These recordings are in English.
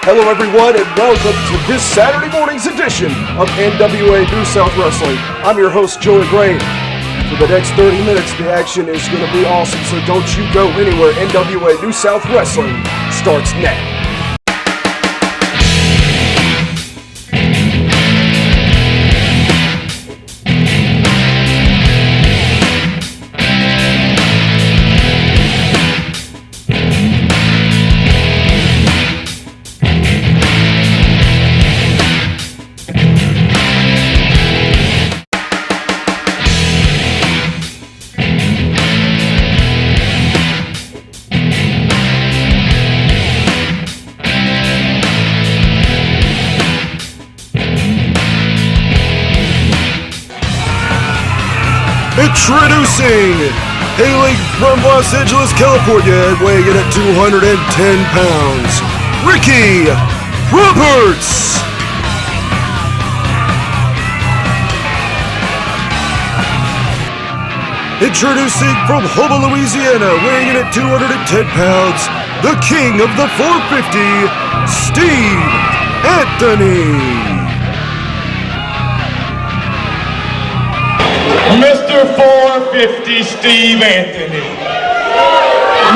Hello everyone and welcome to this Saturday morning's edition of NWA New South Wrestling. I'm your host Joey Gray. For the next 30 minutes the action is going to be awesome, so don't you go anywhere. NWA New South Wrestling starts now. Introducing, hailing from Los Angeles, California, and weighing in at 210 pounds, Ricky Roberts. Introducing from Houma, Louisiana, weighing in at 210 pounds, the king of the 450, Steve Anthony. Mr. 450 Steve Anthony.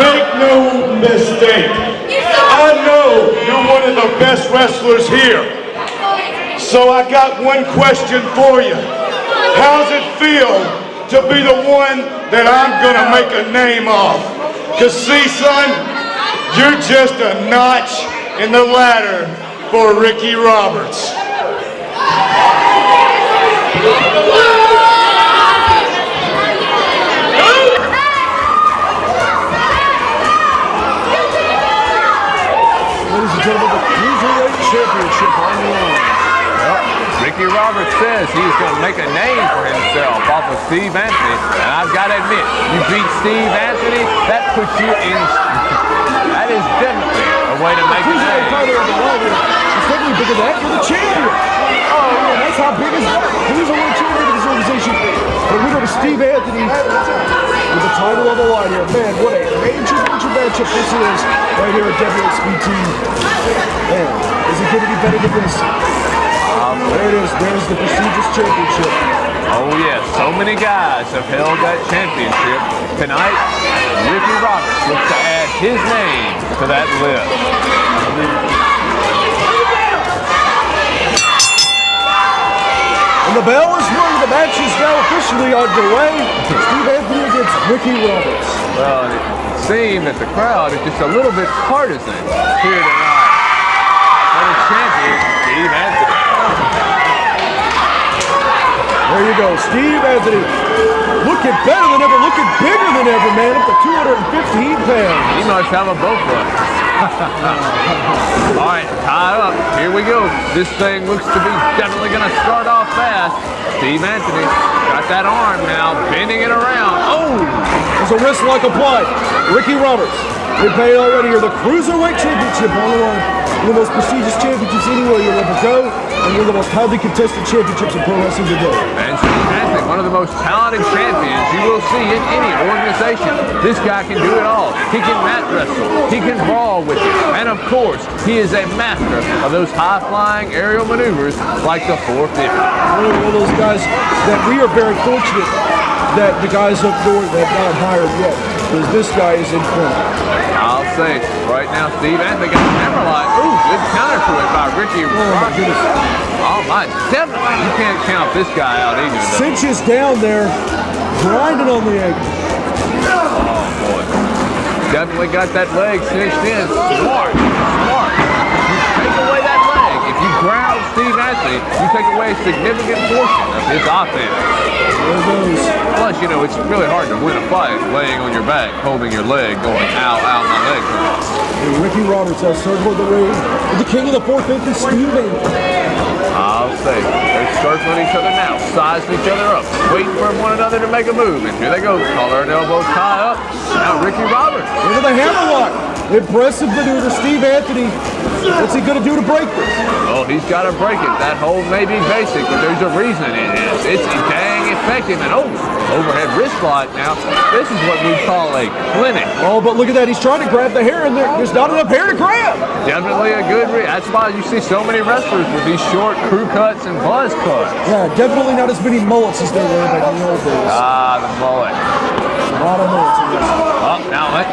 Make no mistake, I know you're one of the best wrestlers here. So I got one question for you. How's it feel to be the one that I'm gonna make a name of? Cause see son, you're just a notch in the ladder for Ricky Roberts. Gentlemen, the Cruiserweight Championship on the line. Well, Ricky Roberts says he's going to make a name for himself off of Steve Anthony, and I've got to admit, you beat Steve Anthony, that puts you in. That is definitely a way to make a name. It's definitely bigger than that for the champion. Oh, yeah, that's how big is that? Cruiserweight champion of this organization. The winner of Steve Anthony with the title on the line here. Man, what a major matchup this is right here at WXBT. Man, is it going to be better than this? There it is. There's the prestigious championship. Oh, yes. So many guys have held that championship. Tonight, Ricky Roberts looks to add his name to that list. And the bell is rung. The match is now officially underway. Steve Anthony against Ricky Roberts. Well, it seems that the crowd is just a little bit partisan here tonight. For the champion, Steve Anthony. There you go, Steve Anthony. Looking better than ever, looking bigger than ever, man, up to 215 pounds. He must have a boat run. All right, tie up. Here we go. This thing looks to be definitely going to start off fast. Steve Anthony got that arm now, bending it around. Oh! There's a wrist lock applied. Ricky Roberts, they paid already here. The Cruiserweight Championship on the line. One of the most prestigious championships anywhere you'll ever go, and one of the most highly contested championships in pro wrestling today. And Steve Anthony, one of the most talented champions you will see in any organization. This guy can do it all. He can mat wrestle. He can brawl with you. And of course, he is a master of those high-flying aerial maneuvers like the 450. One of those guys that we are very fortunate that the guys up north have not hired yet, because this guy is in front. I'll say, right now, Steve Anthony got the hammerlock. Ooh, good counter to it by Ricky Roberts. Oh my, definitely. You can't count this guy out either. Cinches down there, grinding on the ankle. Oh boy. Definitely got that leg cinched in. Smart, smart. You take away that leg. If you ground Steve Anthony, you take away a significant portion of his offense. There goes. Plus, you know, it's really hard to win a fight laying on your back, holding your leg, going, ow, ow, my leg. And Ricky Roberts has circled the ring with the king of the 450, Steve Anthony. I'll say, they're circling each other now, sizing each other up, waiting for one another to make a move. And here they go, collar and elbow tie up. Now Ricky Roberts. Into the hammerlock. Impressive maneuver. Steve Anthony, what's he going to do to break this? Oh, he's got to break it. That hold may be basic, but there's a reason it is. It's dang effective. And overhead wrist lock now. This is what we call a clinic. Oh, but look at that. He's trying to grab the hair, and there's not enough hair to grab. Definitely a good that's why you see so many wrestlers with these short crew cuts and buzz cuts. Yeah, definitely not as many mullets as there were back in the old days. Ah, the mullet. A lot of mullets in this. Oh, now what?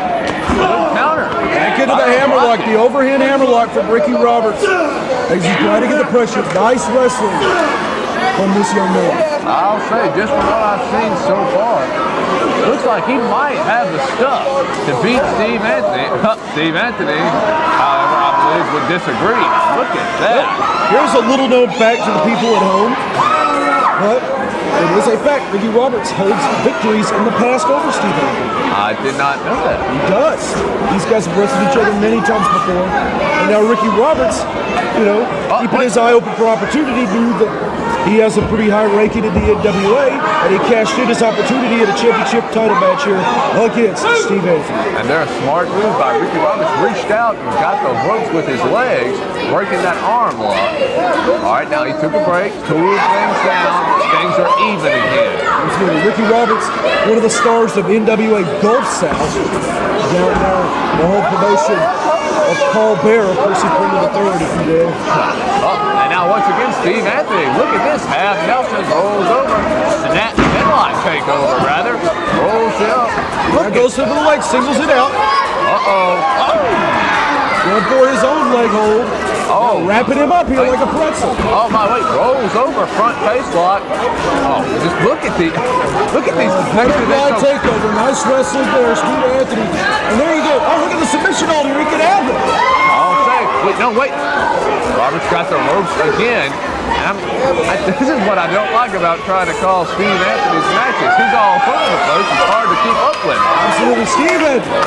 Counter. Back into the hammerlock, the overhand hammerlock from Ricky Roberts. As he's trying to get the pressure. Nice wrestling from this young man. I'll say, just from what I've seen so far, looks like he might have the stuff to beat Steve Anthony. Steve Anthony, however, I believe would disagree. Look at that. Here's a little known fact to the people at home, but it is a fact. Ricky Roberts holds victories in the past over Steve Anthony. I did not know that. He does. These guys have wrestled each other many times before. And now Ricky Roberts, keeping his eye open for opportunity, knew that he has a pretty high ranking in the NWA, and he cashed in his opportunity at a championship title match here against Steve Anthony. And they're a smart move by Ricky Roberts. Reached out and got the ropes with his legs, breaking that arm lock. All right, now he took a break, cooled things down. Things are even again. Ricky Roberts, one of the stars of NWA Gulf South, down there, the whole promotion of Paul Bear, of course, he's bringing the third, if you will. And now once again, Steve Anthony, look at this, half Nelson rolls over, snap, headlock takeover, rather, rolls it up. There goes over the leg, singles it out. Going for his own leg hold. Wrapping him up here like a pretzel. Oh my, wait, rolls over, front face lock. Oh, just look at these. Butterfly takeover, nice wrestling there, Steve Anthony. And there you go. Oh, look at the submission hold here, he can have it. I'll say, wait. Roberts got the ropes again. This is what I don't like about trying to call Steve Anthony's matches. He's all over the place. It's hard to keep up with. Absolutely, Steve Anthony.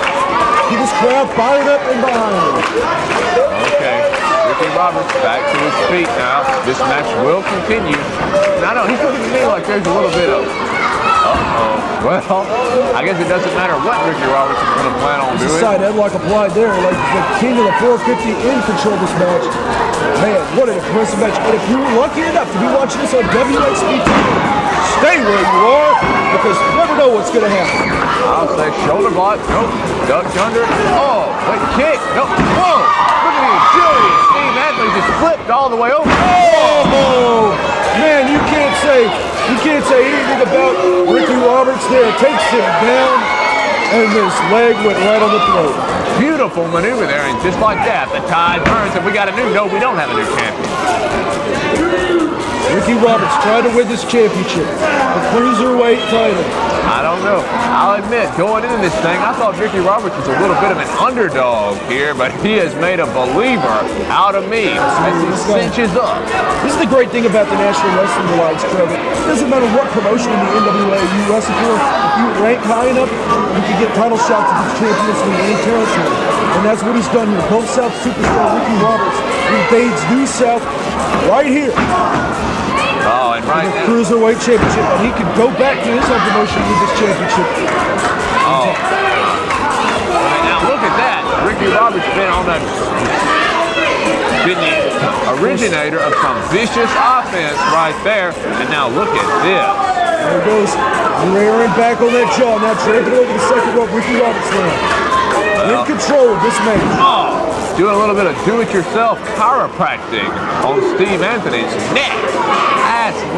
Keep this crowd fired up and behind him. Okay, Ricky Roberts back to his feet now. This match will continue. Now, no, he's looking at me like there's a little bit of, well, I guess it doesn't matter what Ricky Roberts is going to plan on doing. Side headlock applied there, like the king of the 450 in control of this match. Man, what an impressive match. And if you were lucky enough to be watching this on WXB TV, stay where you are, because you never know what's going to happen. I'll say shoulder block, nope, ducked under, wait, kick, nope, whoa, look at him, Julian, Steve Anthony just flipped all the way over. Oh, man, you can't say anything about Ricky Roberts there. Takes him down, and his leg went right on the throat. Beautiful maneuver there, and just like that, the tide turns, and we got we don't have a new champion. Ricky Roberts trying to win this championship, the Cruiserweight title. I don't know. I'll admit, going into this thing, I thought Ricky Roberts was a little bit of an underdog here, but he has made a believer out of me as he cinches up. This is the great thing about the National Wrestling Alliance, Trevor. It doesn't matter what promotion in the NWA you wrestle for. If you rank high enough, you can get title shots against champions from any territory. And that's what he's done here. Gulf South superstar Ricky Roberts invades New South right here. Oh, and right the Cruiserweight Championship, and he can go back to his own promotion with this championship. Now look at that. Ricky Roberts been the originator of some vicious offense right there, and now look at this. There it goes, rearing back on that jaw. Now tramping over the second rope. Ricky Roberts now in control of this match. Doing a little bit of do-it-yourself chiropractic on Steve Anthony's neck.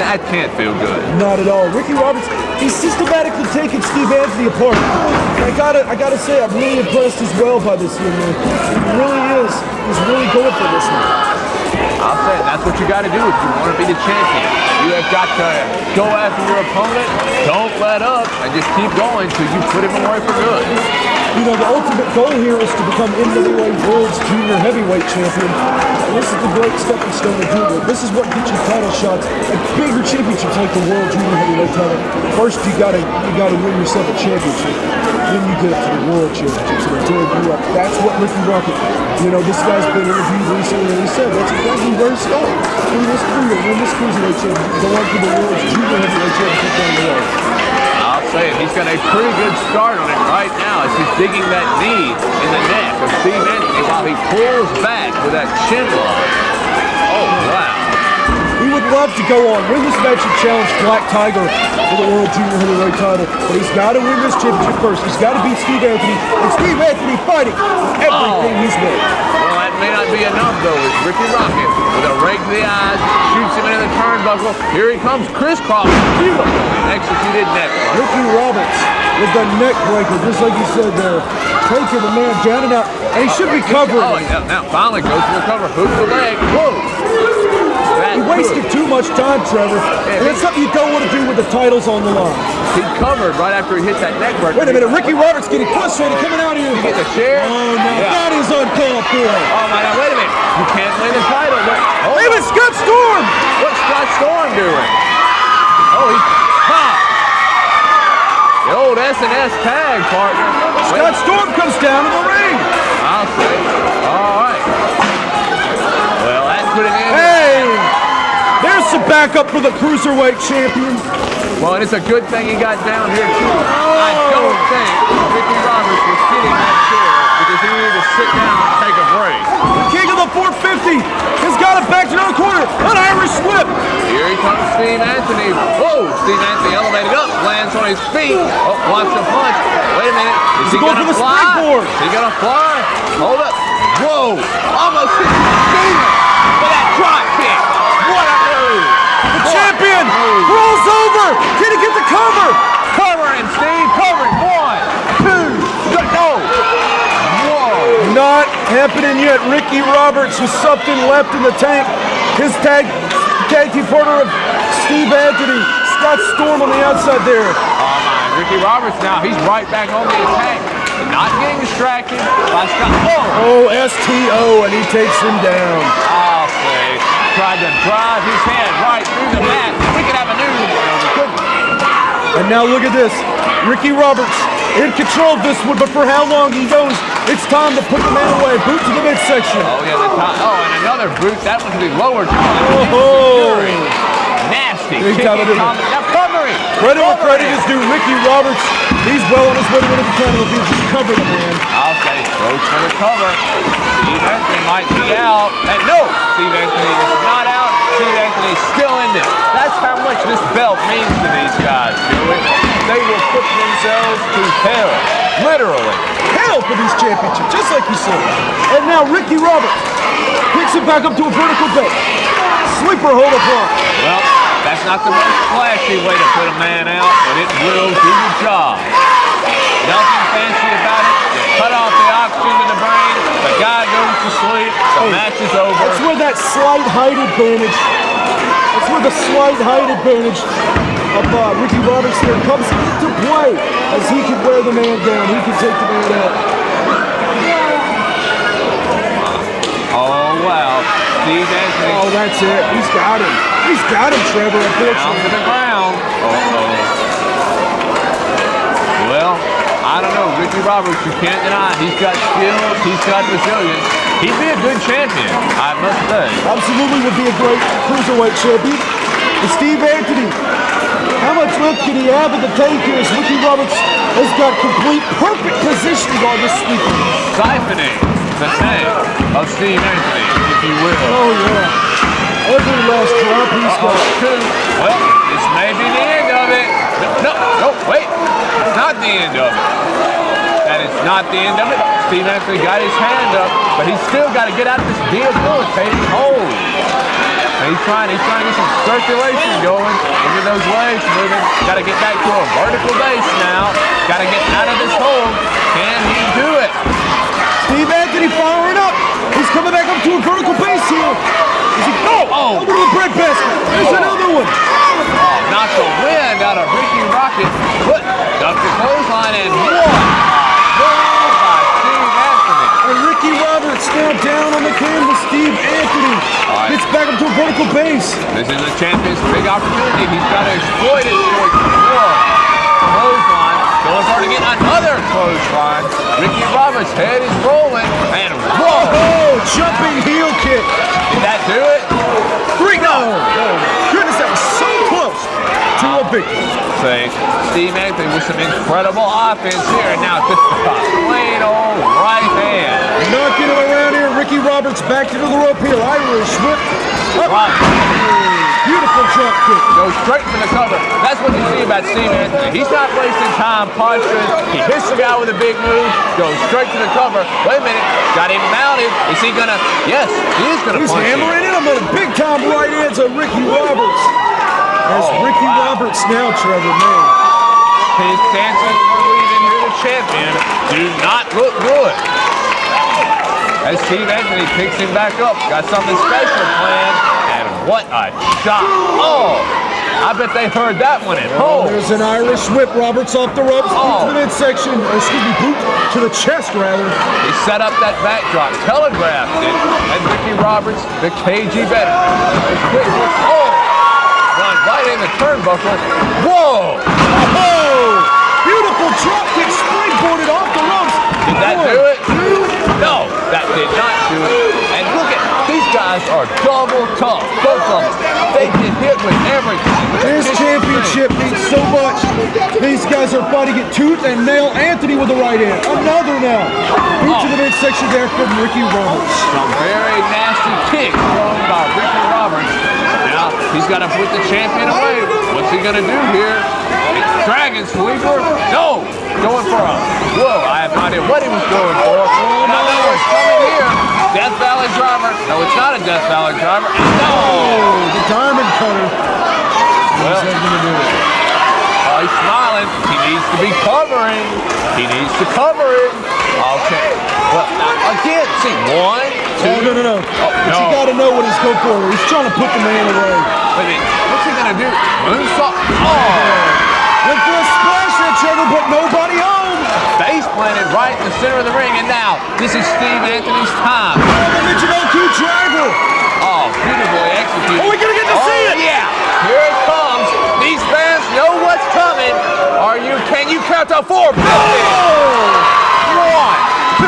That can't feel good. Not at all. Ricky Roberts, he's systematically taking Steve Anthony apart. I gotta say, I'm really impressed as well by this young man. He really is. He's really going for this one. I'll say that's what you got to do if you want to be the champion. You have got to go after your opponent, don't let up, and just keep going until you put him away for good. You know, the ultimate goal here is to become NWA World's Junior Heavyweight Champion. And this is the great stepping stone to do it. This is what gets you title shots at bigger championships like the World Junior Heavyweight title. First, you gotta win yourself a championship. Then you get up to the World Championships and build you up. That's what Ricky Rocket. You know, this guy's been interviewed recently, and he said that's exactly where he started. Win this Cruiserweight Championship, go on to the World's Junior Heavyweight Championship down the road. I'll saying, he's got a pretty good start on it right now as he's digging that knee in the neck of Steve Anthony while he pulls back with that chin lock. Oh, wow. He would love to go on, win this match and challenge Black Tiger for the World Junior Heavyweight title, but he's got to win this championship first. He's got to beat Steve Anthony, and Steve Anthony fighting everything he's made. Well, that may not be enough, though, as Ricky Rocket, with a rake to the eyes, shoots him into the turnbuckle. Here he comes, crisscross, beautiful, executed neck. Ricky Roberts with the neck breaker, just like you said there, taking the man down and out, and he should be covering. Oh, now finally goes for the cover, hooks the leg, whoa. He wasted too much time, Trevor. And that's something you don't want to do with the titles on the line. He covered right after he hit that neck breaker. Wait a minute, Ricky Roberts getting frustrated coming out of here. You get the chair? Oh, no, that is uncalled for. Oh, my God, wait a minute. You can't win the title. Wait a minute, Scott Storm! What's Scott Storm doing? Oh, he popped. The old S&S tag, partner. Scott Storm comes down in the ring. I'll say. All right. Well, that put an end. Hey! There's some backup for the Cruiserweight champion. Well, and it's a good thing he got down here, too. I don't think Ricky Roberts was sitting in that chair because he needed to sit down and take a break. The king of the 450 has got it back to the corner. An Irish whip. Here he comes, Steve Anthony. Whoa, Steve Anthony elevated up, lands on his feet. Oh, wants a punch. Wait a minute. Is he going to fly? Springboard. Is he going to fly? Hold up. Whoa. Almost hit Steven for that drop kick. What a move. The champion rolls over. Can he get the cover? Covering, Steve. Covering. 1, 2, no. Whoa. Not happening yet. Ricky Roberts with something left in the tank. His tag team partner of Steve Anthony. Scott Storm on the outside there. Oh my, Ricky Roberts now, he's right back on the attack. Not getting distracted by Scott. Oh, STO, and he takes him down. I'll say, tried to drive his head right through the mat. We could have a new one. We couldn't. And now look at this. Ricky Roberts in control of this one, but for how long he knows it's time to put the man away. Boot to the midsection. Oh, yeah, and another boot. That one to the lower jaw. Oh, nasty. Big time of it. Now covering. Credit where credit is due. Ricky Roberts, he's well on his way to winning the title if he just covered the man. I'll say, goes for the cover. Steve Anthony might be out. And no, Steve Anthony is not out. Steve Anthony's still in this. That's how much this belt means to these guys, Joey. They will put themselves to hell. Literally. Hell for these championships, just like you said. And now Ricky Roberts picks it back up to a vertical base. Sleeper hold up block. Well, that's not the most flashy way to put a man out, but it will do the job. Nothing fancy about it. You cut off the oxygen to the brain, the guy goes to sleep, the match is over. That's where that slight height advantage, of Ricky Roberts here comes into play as he can wear the man down. He can take the man out. Oh, wow. Steve Anthony. Oh, that's it. He's got him. He's got him, Trevor, Down to unfortunately. the ground. Well, I don't know. Ricky Roberts, you can't deny. He's got skills. He's got resilience. He'd be a good champion, I must say. Absolutely would be a great Cruiserweight champion. And Steve Anthony, how much left can he have in the tank here as Ricky Roberts has got complete perfect positioning on this sweeper. Siphoning the tank of Steve Anthony, if you will. Oh, yeah. Every last drop he's got. Well, this may be the end of it. No, wait. It's not the end of it. That is not the end of it. Steve Anthony got his hand up, but he's still got to get out of this debilitating hold. And he's trying to get some circulation going. Look at those legs moving. Got to get back to a vertical base now. Got to get out of this hold. Can he do it? Steve Anthony firing up. He's coming back up to a vertical base here. Is he? Over to the bread basket. There's another one. Oh, knocked the wind out of Ricky Rocket. Put ducked the clothesline and one. By Steve Anthony. And Ricky Roberts now down on the canvas. Steve Anthony gets back up to a vertical base. This is the champion's big opportunity. He's got to exploit it for one. Clothesline. Going hard to get another clothesline. Ricky Roberts' head is rolling. And whoa! Oh, jumping heel kick. Did that do it? 3. No. Oh, goodness, that was so close to a victory. say. Steve Anthony with some incredible offense here, and now just a plain old right hand. Knocking it around here. Ricky Roberts back to the rope here. Irish whip. Right. Beautiful drop kick. Goes straight for the cover. That's what you see about Steve Anthony. He's not wasting time punching. He hits the guy with a big move, goes straight to the cover. Wait a minute. Got him mounted. Is he going to? Yes, he is going to punch. He's hammering him with a big-time right hand to Ricky Roberts. That's Ricky Roberts now, Trevor, man. His chances for leaving here the champion do not look good. As Steve Anthony picks him back up, got something special planned, and what a shot. Oh, I bet they heard that one at home. There's an Irish whip. Roberts off the ropes, boot to the midsection, or excuse me, boot to the chest, rather. He set up that backdrop, telegraphed it, and Ricky Roberts, the KG veteran. Oh, run right in the turnbuckle. Whoa! Oh! Beautiful drop kick, springboarded off the ropes. Did that do it? No, that did not do it. And look at, these guys are double tough, both of them. They get hit with everything. This championship means so much. These guys are fighting it tooth and nail. Anthony with the right hand. Another now. Boot to the midsection there from Ricky Roberts. Some very nasty kicks thrown by Ricky Roberts. Now, he's got to put the champion away. What's he going to do here? Dragon sweeper? No! Going for a, whoa, I have no idea what he was going for. And I know what's coming here. Death Valley driver. No, it's not a Death Valley driver. No! The diamond cutter. Well, What's that going to do? He's smiling. He needs to be covering. He needs to cover it. Okay. Well, again, see, one, two. No. But no. you got to know what he's going for. He's trying to put the man away. Wait a minute. What's he going to do? Moonsault. Oh! Went for a splash there, Trevor, but nobody home. Face planted right in the center of the ring, and now this is Steve Anthony's time. The Michinoku Driver. Oh, beautifully executed. Oh, we're going to get to see it. Yeah, here it comes. These fans know what's coming. Can you count to 4? Oh! 1, 2,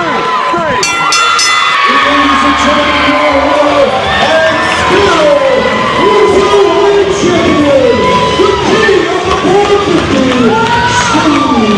3. Ladies and gentlemen, and still, Cruiserweight champion, the king of the 450, Steve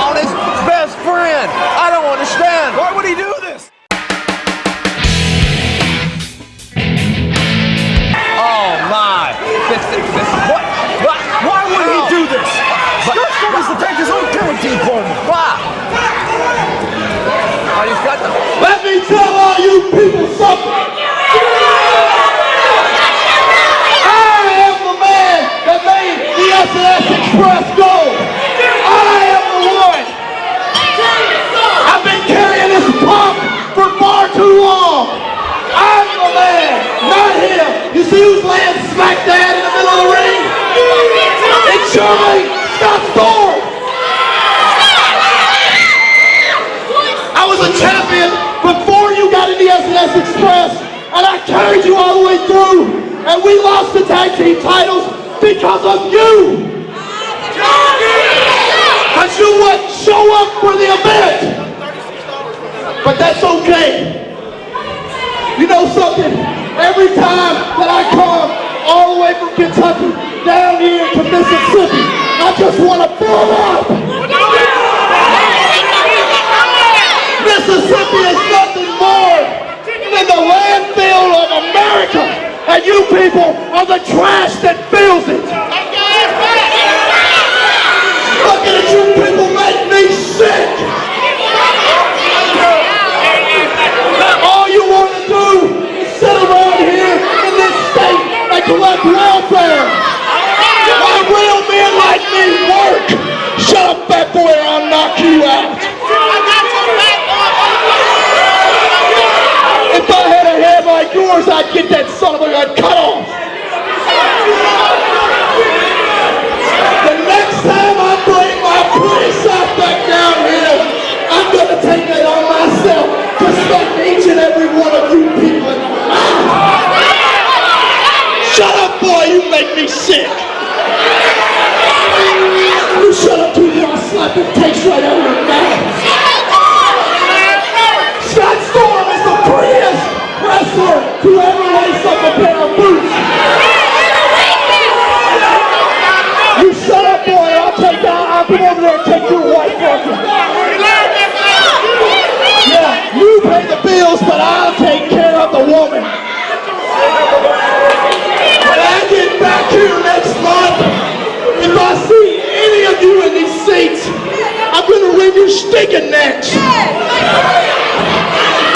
on his best friend. I don't understand. Why would he do this? Oh my! What? Why would he do this? Scott Storm is to take his own tag team partner. Why? Oh, he's got the. Let me tell all you people something. I am the man that made the S&S Express go. I am the one. I've been carrying this pump for far too long. I'm the man, not him. You see who's laying smack dab in the middle of the ring? It's surely Scott Storm. I was a champion before you got in the S&S Express, and I carried you all the way through, and we lost the tag team titles because of you. Because you wouldn't show up for the event. But that's okay. You know something? Every time that I come all the way from Kentucky down here to Mississippi, I just want to fill up. Mississippi is nothing and you people are the trash that fills it. Looking at you people make me sick. All you want to do is sit around here in this state and collect welfare. Why real men like me work? Shut up, fat boy, or I'll knock you out. If I had a head like yours, I'd get that son of a gun cut off. The next time I bring my pretty self back down here, I'm going to take it on myself to smack each and every one of you people in the mouth. Shut up, boy, you make me sick. You shut up too, or I'll slap your taste right out of your mouth. Scott Storm is the prettiest wrestler to ever lace up a pair of boots. You shut up, boy, or I'll come over there and take your wife from you. Yeah, you pay the bills, but I'll take care of the woman. When I get back here next month, if I see any of you in these seats, I'm going to wring your stinking necks.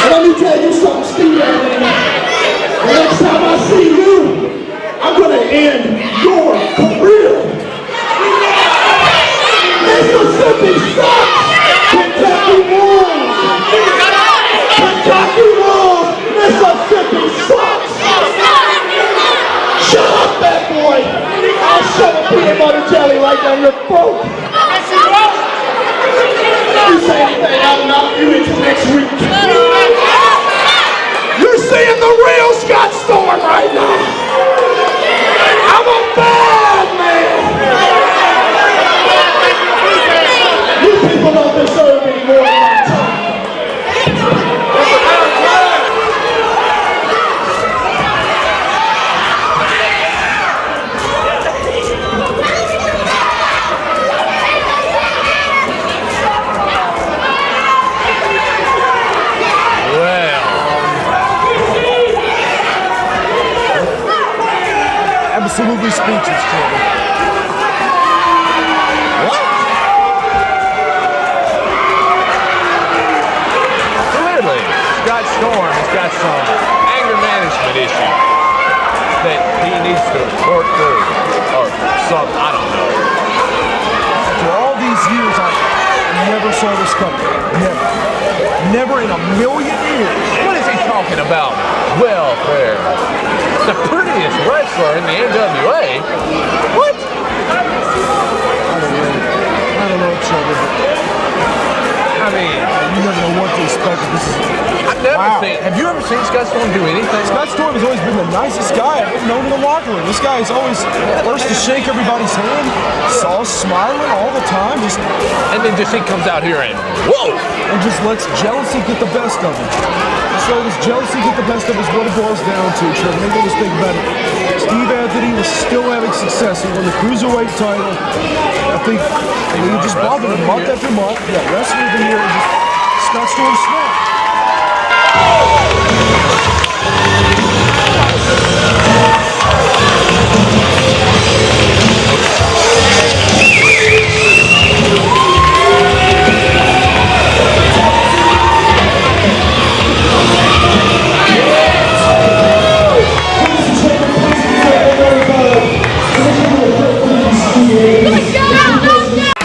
And let me tell you something, Steve. The next time I see you, I'm going to end your career. Mississippi sucks. Kentucky rules. Kentucky rules. Mississippi sucks. Shut up, fat boy. I'll shove a peanut butter jelly right down your throat. You say anything, I'll knock you into next week. You're seeing the real Scott Storm right now. I'm a bad man. You people don't deserve any more of my time. Absolutely speechless, Trevor. What? Clearly, Scott Storm has got some anger management issues that he needs to work through, or something, I don't know. For all these years, I never saw this coming. Never. Never in a million years. What is he talking about? Welfare. The prettiest wrestler in the NWA? What? I don't know, Trevor, but I mean, you never know what to expect. This is, I've never seen. Have you ever seen Scott Storm do anything? Scott Storm has always been the nicest guy I've ever known in the locker room. This guy is always first to shake everybody's hand, saw smiling all the time, And then he comes out here and whoa! And just lets jealousy get the best of him. So this jealousy get the best of is what it boils down to, Trevor. Make no mistake about it. Steve Anthony was still having success. He won the Cruiserweight title. I think he just bothered him month after month. Yeah, wrestler of the year, and just Scott Storm snapped.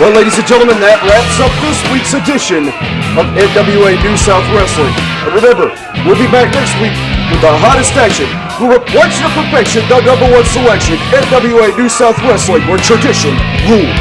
Well, ladies and gentlemen, that wraps up this week's edition of NWA New South Wrestling. And remember, we'll be back next week with the hottest action who reflects the perfection, the #1 selection, NWA New South Wrestling, where tradition rules.